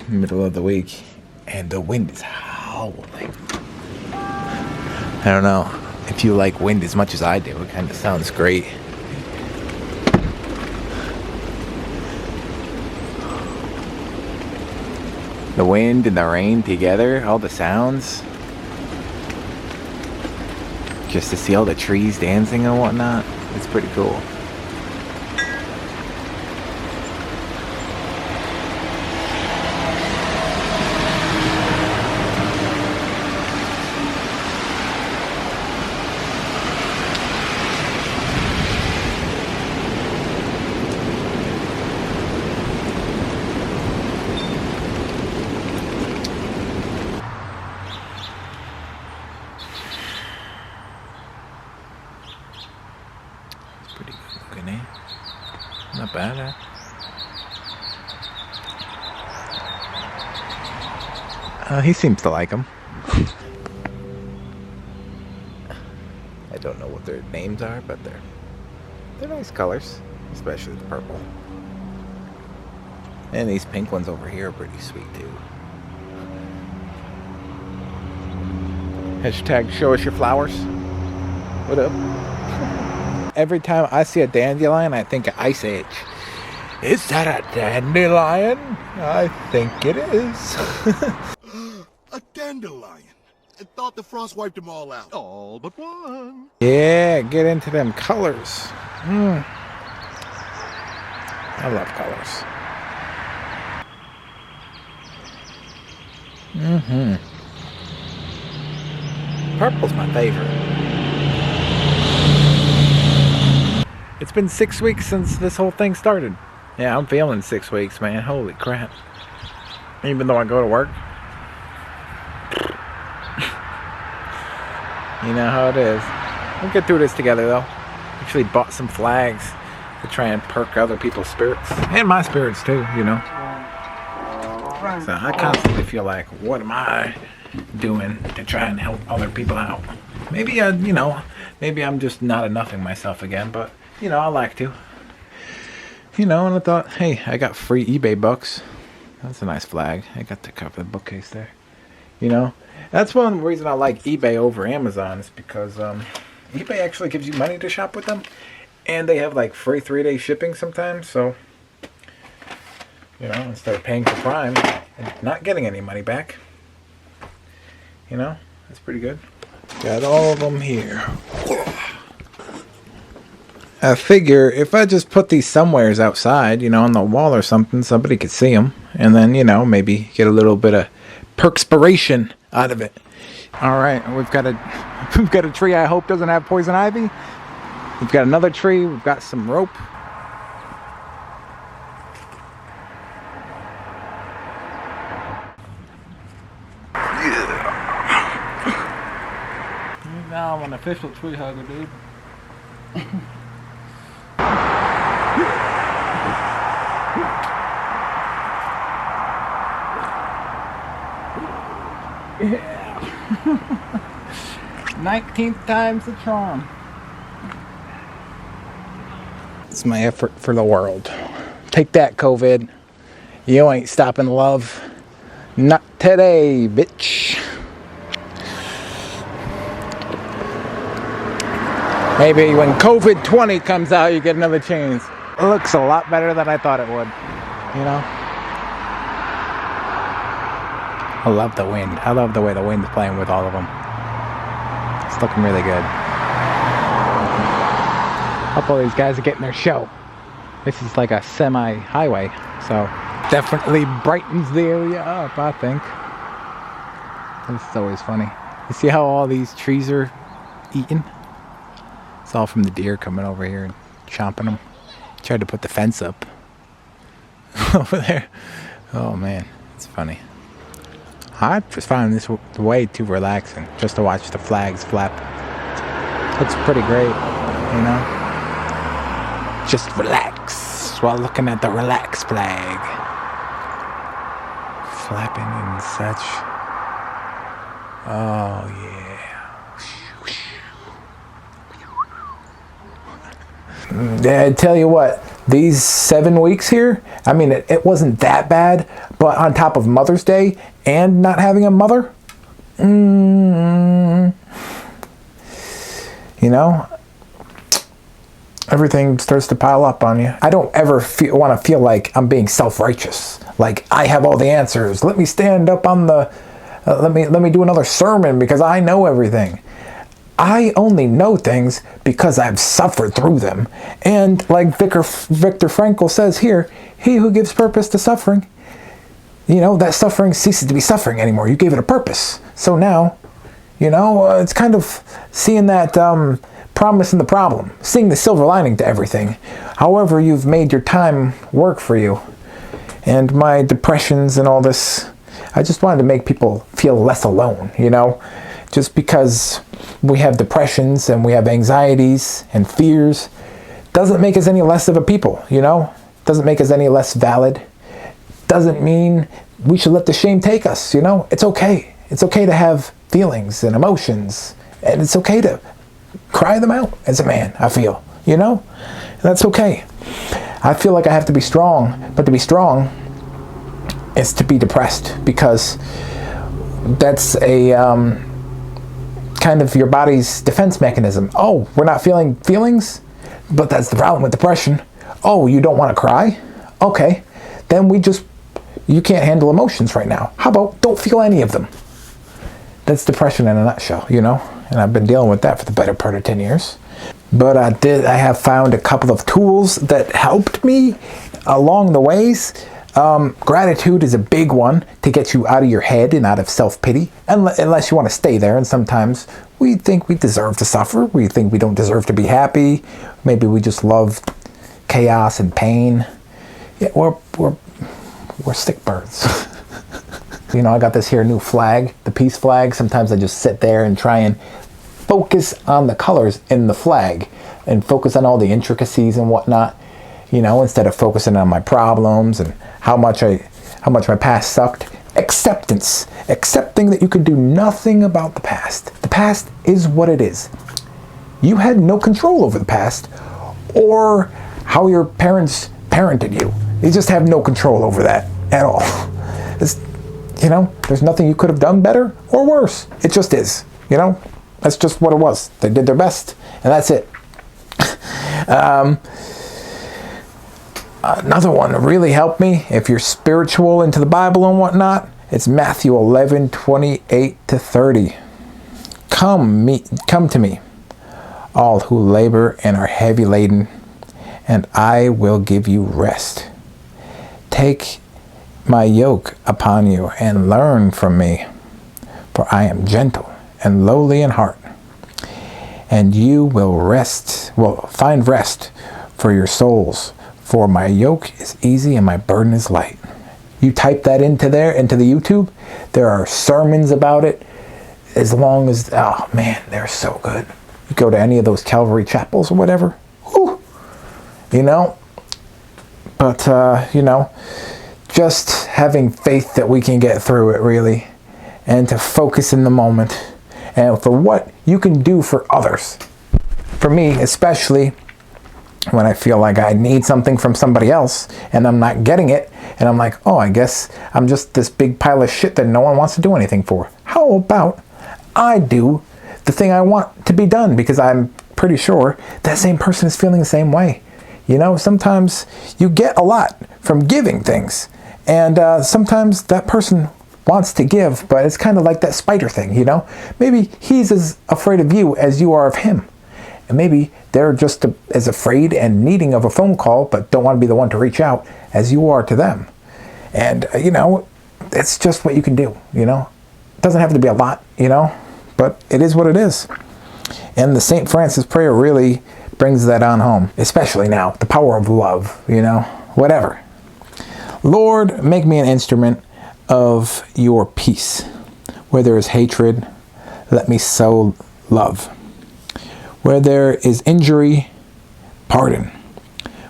middle of the week, and the wind is howling. I don't know if you like wind as much as I do. It kind of sounds great. The wind and the rain together, all the sounds. Just to see all the trees dancing and whatnot. It's pretty cool. Pretty good looking, eh? Not bad, He seems to like them. I don't know what their names are, but they're nice colors, especially the purple. And these pink ones over here are pretty sweet too. Hashtag show us your flowers. What up? Every time I see a dandelion, I think of Ice Age. Is that a dandelion? I think it is. A dandelion. I thought the frost wiped them all out. All but one. Yeah, get into them colors. I love colors. Purple's my favorite. It's been 6 weeks since this whole thing started. Yeah, I'm feeling 6 weeks, man. Holy crap. Even though I go to work. You know how it is. We'll get through this together, though. Actually bought some flags to try and perk other people's spirits. And my spirits, too, you know. So I constantly feel like, what am I doing to try and help other people out? Maybe, maybe I'm just not enoughing myself again, but... You know, I like to. You know, and I thought, hey, I got free eBay bucks. That's a nice flag. I got to cover the bookcase there. You know, that's one reason I like eBay over Amazon is because eBay actually gives you money to shop with them. And they have like free 3-day shipping sometimes. So, you know, instead of paying for Prime and not getting any money back. You know, that's pretty good. Got all of them here. I figure if I just put these somewheres outside, you know, on the wall or something, somebody could see them. And then, you know, maybe get a little bit of perksperation out of it. All right, we've got a tree I hope doesn't have poison ivy. We've got another tree. We've got some rope. Now I'm an official tree hugger, dude. Yeah. 19th time's the charm. It's my effort for the world. Take that, COVID. You ain't stopping love. Not today, bitch. Maybe when COVID 20 comes out, you get another chance. It looks a lot better than I thought it would. You know? I love the wind. I love the way the wind's playing with all of them. It's looking really good. Hope all these guys are getting their show. This is like a semi-highway, so definitely brightens the area up, I think. This is always funny. You see how all these trees are eaten? It's all from the deer coming over here and chomping them. Tried to put the fence up over there. Oh man, it's funny. I just find this way too relaxing just to watch the flags flap. Looks pretty great, you know? Just relax while looking at the relax flag. Flapping and such. Oh yeah. I tell you what, these 7 weeks here, I mean, it wasn't that bad, But on top of Mother's Day and not having a mother, you know, everything starts to pile up on you. I don't ever want to feel like I'm being self-righteous. Like I have all the answers. Let me stand up on the, let me do another sermon because I know everything. I only know things because I've suffered through them. And like Viktor Frankl says here, he who gives purpose to suffering, you know, that suffering ceases to be suffering anymore. You gave it a purpose. So now, you know, it's kind of seeing that promise in the problem, seeing the silver lining to everything. However, you've made your time work for you. And my depressions and all this, I just wanted to make people feel less alone, you know, just because we have depressions and we have anxieties and fears doesn't make us any less of a people, you know, doesn't make us any less valid. Doesn't mean we should let the shame take us, you know? It's okay. It's okay to have feelings and emotions, and it's okay to cry them out as a man, I feel, you know? That's okay. I feel like I have to be strong, but to be strong is to be depressed, because that's a kind of your body's defense mechanism. Oh, we're not feeling feelings? But that's the problem with depression. Oh, you don't want to cry? Okay, then you can't handle emotions right now. How about don't feel any of them? That's depression in a nutshell, you know? And I've been dealing with that for the better part of 10 years. But I have found a couple of tools that helped me along the ways. Gratitude is a big one to get you out of your head and out of self-pity, unless you want to stay there. And sometimes we think we deserve to suffer. We think we don't deserve to be happy. Maybe we just love chaos and pain. Yeah, we're sick birds. You know, I got this here new flag, the peace flag. Sometimes I just sit there and try and focus on the colors in the flag and focus on all the intricacies and whatnot, you know, instead of focusing on my problems and how much my past sucked. Acceptance. Accepting that you can do nothing about the past. The past is what it is. You had no control over the past or how your parents parented you. You just have no control over that at all. You know, there's nothing you could have done better or worse. It just is, you know? That's just what it was. They did their best, and that's it. Another one that really helped me, if you're spiritual into the Bible and whatnot, it's Matthew 11:28-30. Come to me, all who labor and are heavy laden, and I will give you rest. Take my yoke upon you and learn from me, for I am gentle and lowly in heart, and you will find rest for your souls, for my yoke is easy and my burden is light. You type that into the YouTube, there are sermons about it, as long as, oh man, they're so good. You go to any of those Calvary chapels or whatever, whew, you know, but you know, just having faith that we can get through it, really, and to focus in the moment and for what you can do for others. For me, especially when I feel like I need something from somebody else and I'm not getting it, and I'm like, oh, I guess I'm just this big pile of shit that no one wants to do anything for. How about I do the thing I want to be done, because I'm pretty sure that same person is feeling the same way. You know, sometimes you get a lot from giving things, and sometimes that person wants to give, but it's kind of like that spider thing, you know? Maybe he's as afraid of you as you are of him. And maybe they're just as afraid and needing of a phone call, but don't want to be the one to reach out as you are to them. And, you know, it's just what you can do, you know? It doesn't have to be a lot, you know? But it is what it is. And the St. Francis prayer really brings that on home, especially now. The power of love, you know? Whatever. Lord, make me an instrument of your peace. Where there is hatred, let me sow love. Where there is injury, pardon.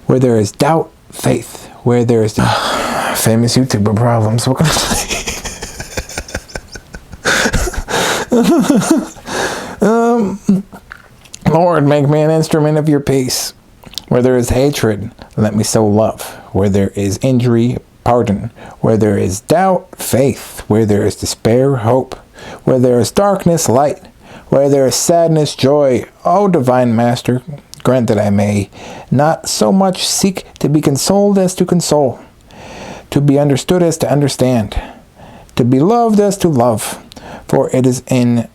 Where there is doubt, faith. Where there is famous YouTuber problems. What can I say? Lord, make me an instrument of your peace. Where there is hatred, let me sow love. Where there is injury, pardon. Where there is doubt, faith. Where there is despair, hope. Where there is darkness, light. Where there is sadness, joy. O divine Master, grant that I may not so much seek to be consoled as to console, to be understood as to understand, to be loved as to love. For it is in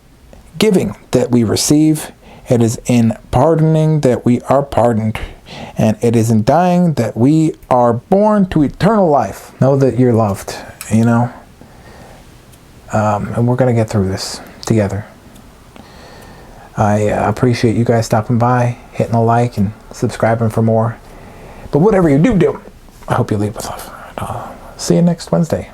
giving that we receive, it is in pardoning that we are pardoned, and it is in dying that we are born to eternal life. Know that you're loved, you know, and we're going to get through this together. I appreciate you guys stopping by, hitting a like, and subscribing for more. But whatever you do, I hope you leave with love. See you next Wednesday.